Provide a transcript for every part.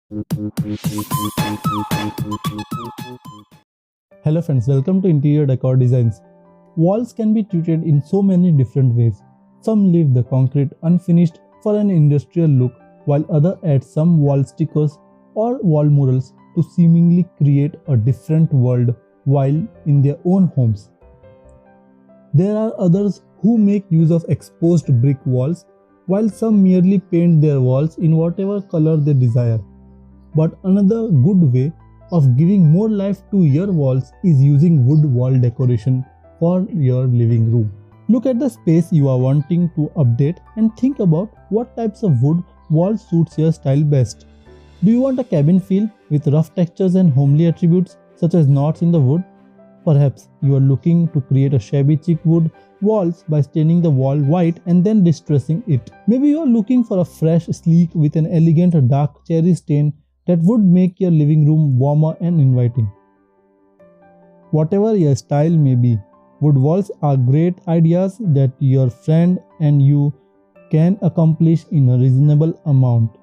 Hello friends, welcome to Interior Decor Designs. Walls can be treated in so many different ways. Some leave the concrete unfinished for an industrial look, while others add some wall stickers or wall murals to seemingly create a different world while in their own homes. There are others who make use of exposed brick walls, while some merely paint their walls in whatever color they desire. But another good way of giving more life to your walls is using wood wall decoration for your living room. Look at the space you are wanting to update and think about what types of wood wall suits your style best. Do you want a cabin feel with rough textures and homely attributes such as knots in the wood? Perhaps you are looking to create a shabby chic wood walls by staining the wall white and then distressing it. Maybe you are looking for a fresh, sleek with an elegant dark cherry stain that would make your living room warmer and inviting. Whatever your style may be, wood walls are great ideas that your friend and you can accomplish in a reasonable amount.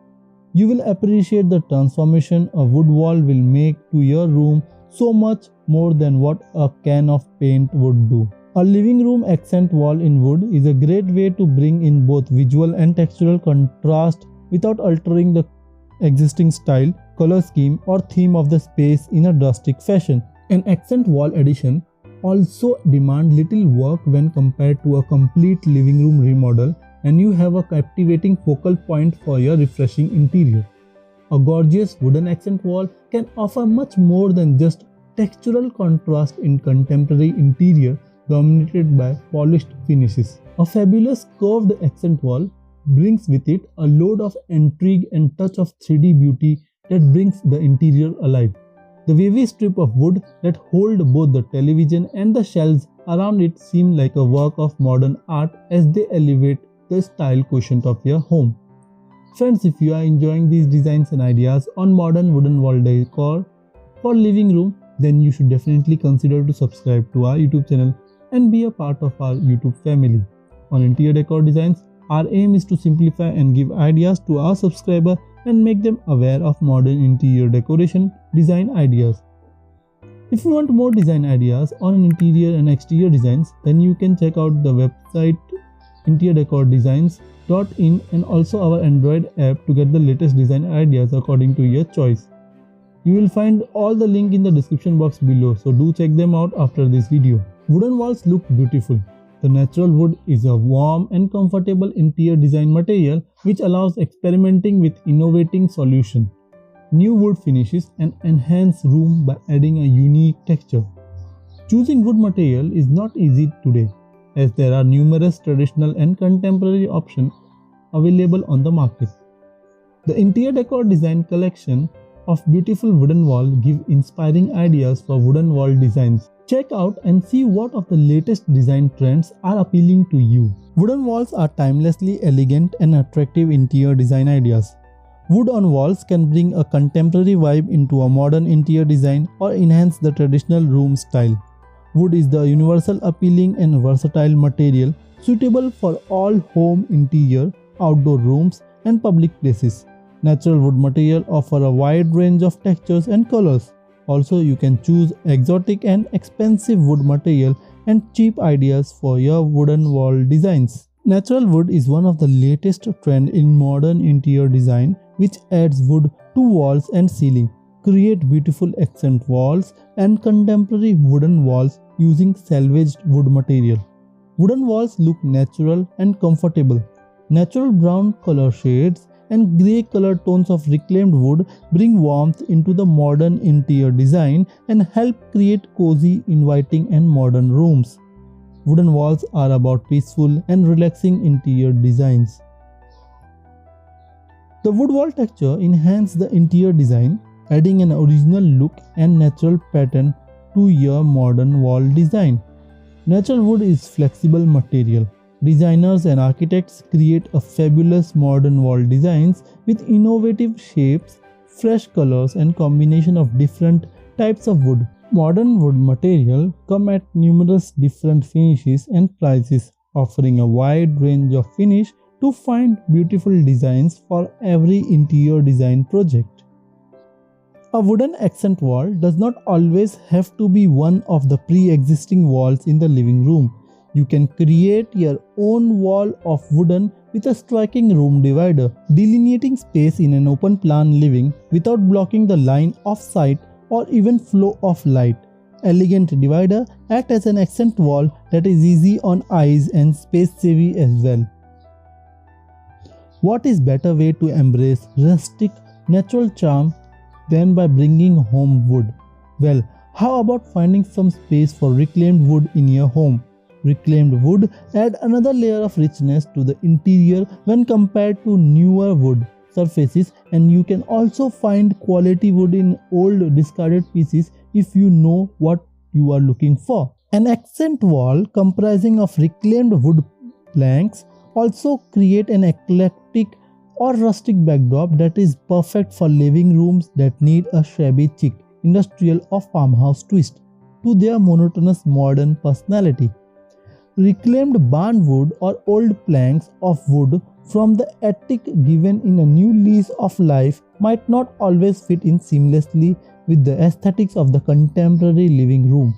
You will appreciate the transformation a wood wall will make to your room so much more than what a can of paint would do. A living room accent wall in wood is a great way to bring in both visual and textural contrast without altering the existing style, color scheme, or theme of the space in a drastic fashion. An accent wall addition also demands little work when compared to a complete living room remodel, and you have a captivating focal point for your refreshing interior. A gorgeous wooden accent wall can offer much more than just textural contrast in contemporary interior dominated by polished finishes. A fabulous curved accent wall brings with it a load of intrigue and touch of 3D beauty that brings the interior alive. The wavy strip of wood that hold both the television and the shelves around it seem like a work of modern art as they elevate the style quotient of your home. Friends, if you are enjoying these designs and ideas on modern wooden wall decor for living room, then you should definitely consider to subscribe to our YouTube channel and be a part of our YouTube family. On Interior Decor Designs, our aim is to simplify and give ideas to our subscribers and make them aware of modern interior decoration design ideas. If you want more design ideas on interior and exterior designs, then you can check out the website interiordecordesigns.in and also our Android app to get the latest design ideas according to your choice. You will find all the link in the description box below, so do check them out after this video. Wooden walls look beautiful. The natural wood is a warm and comfortable interior design material which allows experimenting with innovating solutions. New wood finishes and enhance room by adding a unique texture. Choosing wood material is not easy today, as there are numerous traditional and contemporary options available on the market. The Interior Decor Design collection of beautiful wooden walls give inspiring ideas for wooden wall designs. Check out and see what of the latest design trends are appealing to you. Wooden walls are timelessly elegant and attractive interior design ideas. Wood on walls can bring a contemporary vibe into a modern interior design or enhance the traditional room style. Wood is the universal appealing and versatile material suitable for all home interior, outdoor rooms, and public places. Natural wood material offer a wide range of textures and colors. Also, you can choose exotic and expensive wood material and cheap ideas for your wooden wall designs. Natural wood is one of the latest trends in modern interior design, which adds wood to walls and ceiling, create beautiful accent walls and contemporary wooden walls using salvaged wood material. Wooden walls look natural and comfortable. Natural brown color shades and grey color tones of reclaimed wood bring warmth into the modern interior design and help create cozy, inviting and modern rooms. Wooden walls are about peaceful and relaxing interior designs. The wood wall texture enhances the interior design, adding an original look and natural pattern to your modern wall design. Natural wood is flexible material. Designers and architects create a fabulous modern wall designs with innovative shapes, fresh colors and combination of different types of wood. Modern wood material come at numerous different finishes and prices, offering a wide range of finish to find beautiful designs for every interior design project. A wooden accent wall does not always have to be one of the pre-existing walls in the living room. You can create your own wall of wooden with a striking room divider, delineating space in an open plan living without blocking the line of sight or even flow of light. Elegant divider act as an accent wall that is easy on eyes and space savvy as well. What is better way to embrace rustic natural charm than by bringing home wood? Well, how about finding some space for reclaimed wood in your home? Reclaimed wood add another layer of richness to the interior when compared to newer wood surfaces, and you can also find quality wood in old discarded pieces if you know what you are looking for. An accent wall comprising of reclaimed wood planks also create an eclectic or rustic backdrop that is perfect for living rooms that need a shabby chic, industrial or farmhouse twist to their monotonous modern personality. Reclaimed barn wood or old planks of wood from the attic given in a new lease of life might not always fit in seamlessly with the aesthetics of the contemporary living room.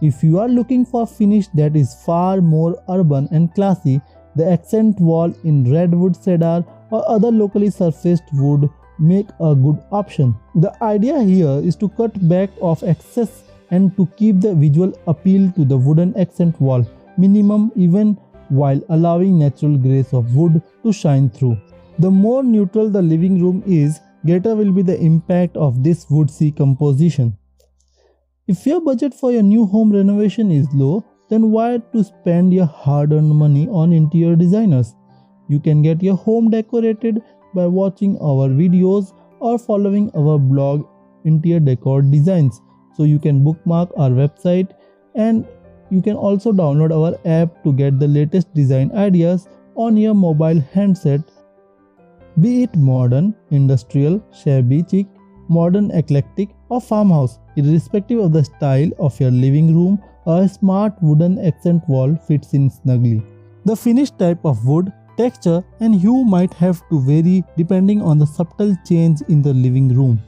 If you are looking for finish that is far more urban and classy, the accent wall in redwood, cedar or other locally surfaced wood make a good option. The idea here is to cut back of excess and to keep the visual appeal to the wooden accent wall minimum, even while allowing natural grace of wood to shine through. The more neutral the living room is, greater will be the impact of this woodsy composition. If your budget for your new home renovation is low, then why to spend your hard-earned money on interior designers? You can get your home decorated by watching our videos or following our blog Interior Decor Designs. So you can bookmark our website, and you can also download our app to get the latest design ideas on your mobile handset. Be it modern, industrial, shabby chic, modern eclectic or farmhouse, irrespective of the style of your living room, a smart wooden accent wall fits in snugly. The finish type of wood, texture and hue might have to vary depending on the subtle change in the living room.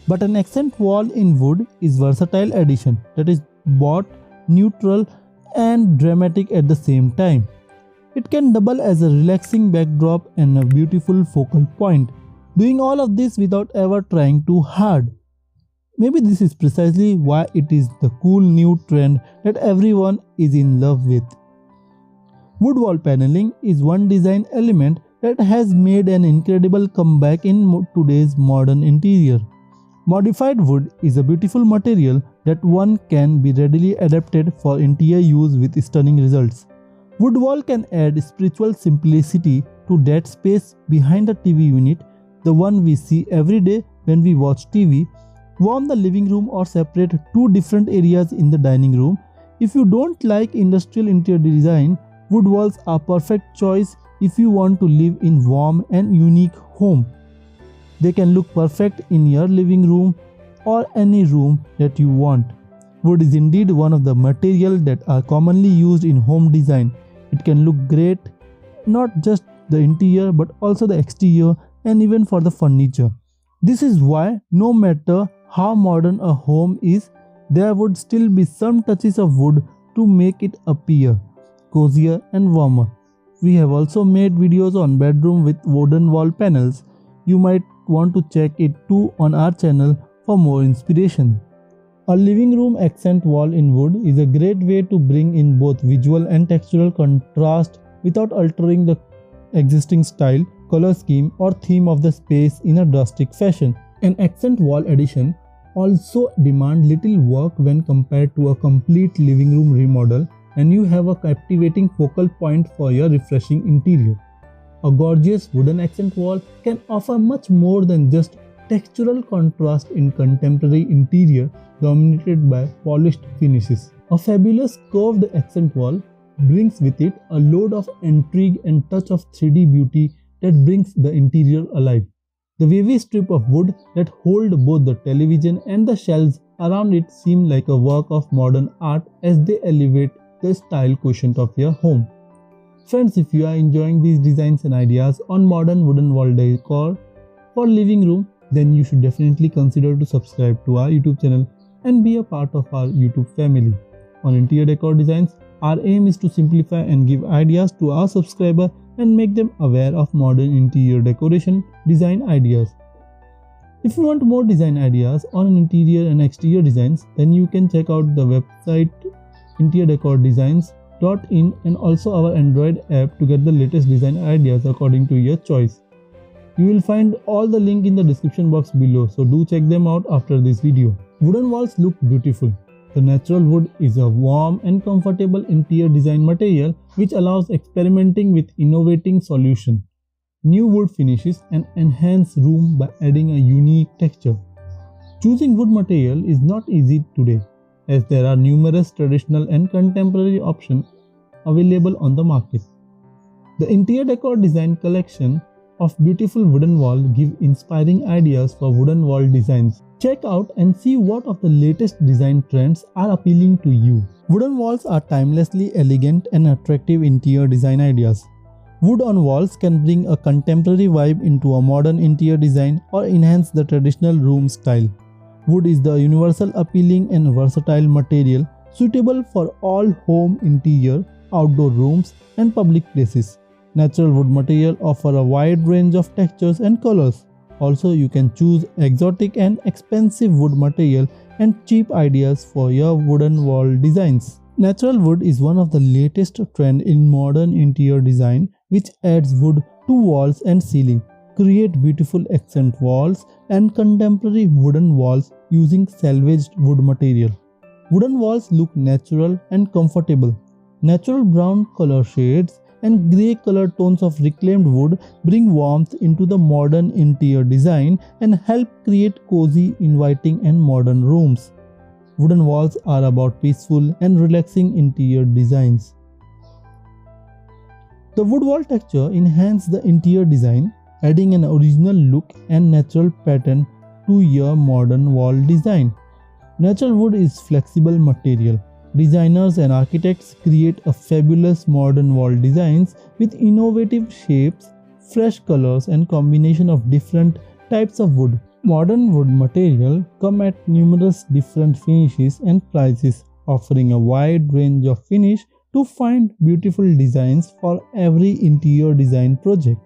But an accent wall in wood is versatile addition that is both neutral and dramatic at the same time. It can double as a relaxing backdrop and a beautiful focal point, doing all of this without ever trying too hard. Maybe this is precisely why it is the cool new trend that everyone is in love with. Wood wall paneling is one design element that has made an incredible comeback in today's modern interior. Modified wood is a beautiful material that one can be readily adapted for interior use with stunning results. Wood wall can add spiritual simplicity to that space behind the TV unit, the one we see every day when we watch TV, warm the living room or separate two different areas in the dining room. If you don't like industrial interior design, wood walls are perfect choice if you want to live in warm and unique home. They can look perfect in your living room or any room that you want. Wood is indeed one of the materials that are commonly used in home design. It can look great not just the interior but also the exterior and even for the furniture. This is why no matter how modern a home is, there would still be some touches of wood to make it appear cozier and warmer. We have also made videos on bedroom with wooden wall panels. You might want to check it too on our channel for more inspiration. A living room accent wall in wood is a great way to bring in both visual and textural contrast without altering the existing style, color scheme or theme of the space in a drastic fashion. An accent wall addition also demands little work when compared to a complete living room remodel, and you have a captivating focal point for your refreshing interior. A gorgeous wooden accent wall can offer much more than just textural contrast in contemporary interior dominated by polished finishes. A fabulous curved accent wall brings with it a load of intrigue and touch of 3D beauty that brings the interior alive. The wavy strip of wood that hold both the television and the shelves around it seem like a work of modern art as they elevate the style quotient of your home. Friends, if you are enjoying these designs and ideas on modern wooden wall decor for living room, then you should definitely consider to subscribe to our YouTube channel and be a part of our YouTube family. On Interior Decor Designs, our aim is to simplify and give ideas to our subscribers and make them aware of modern interior decoration design ideas. If you want more design ideas on interior and exterior designs, then you can check out the website interiordecordesigns.in and also our Android app to get the latest design ideas according to your choice. You will find all the link in the description box below, so do check them out after this video. Wooden walls look beautiful. The natural wood is a warm and comfortable interior design material which allows experimenting with innovating solutions. New wood finishes and enhance room by adding a unique texture. Choosing wood material is not easy today, as there are numerous traditional and contemporary options available on the market. The Interior Decor Design collection of beautiful wooden walls give inspiring ideas for wooden wall designs. Check out and see what of the latest design trends are appealing to you. Wooden walls are timelessly elegant and attractive interior design ideas. Wood on walls can bring a contemporary vibe into a modern interior design or enhance the traditional room style. Wood is the universal appealing and versatile material suitable for all home interior, outdoor rooms and public places. Natural wood material offer a wide range of textures and colors. Also, you can choose exotic and expensive wood material and cheap ideas for your wooden wall designs. Natural wood is one of the latest trends in modern interior design, which adds wood to walls and ceiling, create beautiful accent walls and contemporary wooden walls using salvaged wood material. Wooden walls look natural and comfortable. Natural brown color shades and grey color tones of reclaimed wood bring warmth into the modern interior design and help create cozy, inviting and modern rooms. Wooden walls are about peaceful and relaxing interior designs. The wood wall texture enhances the interior design, adding an original look and natural pattern to your modern wall design. Natural wood is flexible material. Designers and architects create a fabulous modern wall designs with innovative shapes, fresh colors and combination of different types of wood. Modern wood material come at numerous different finishes and prices, offering a wide range of finish to find beautiful designs for every interior design project.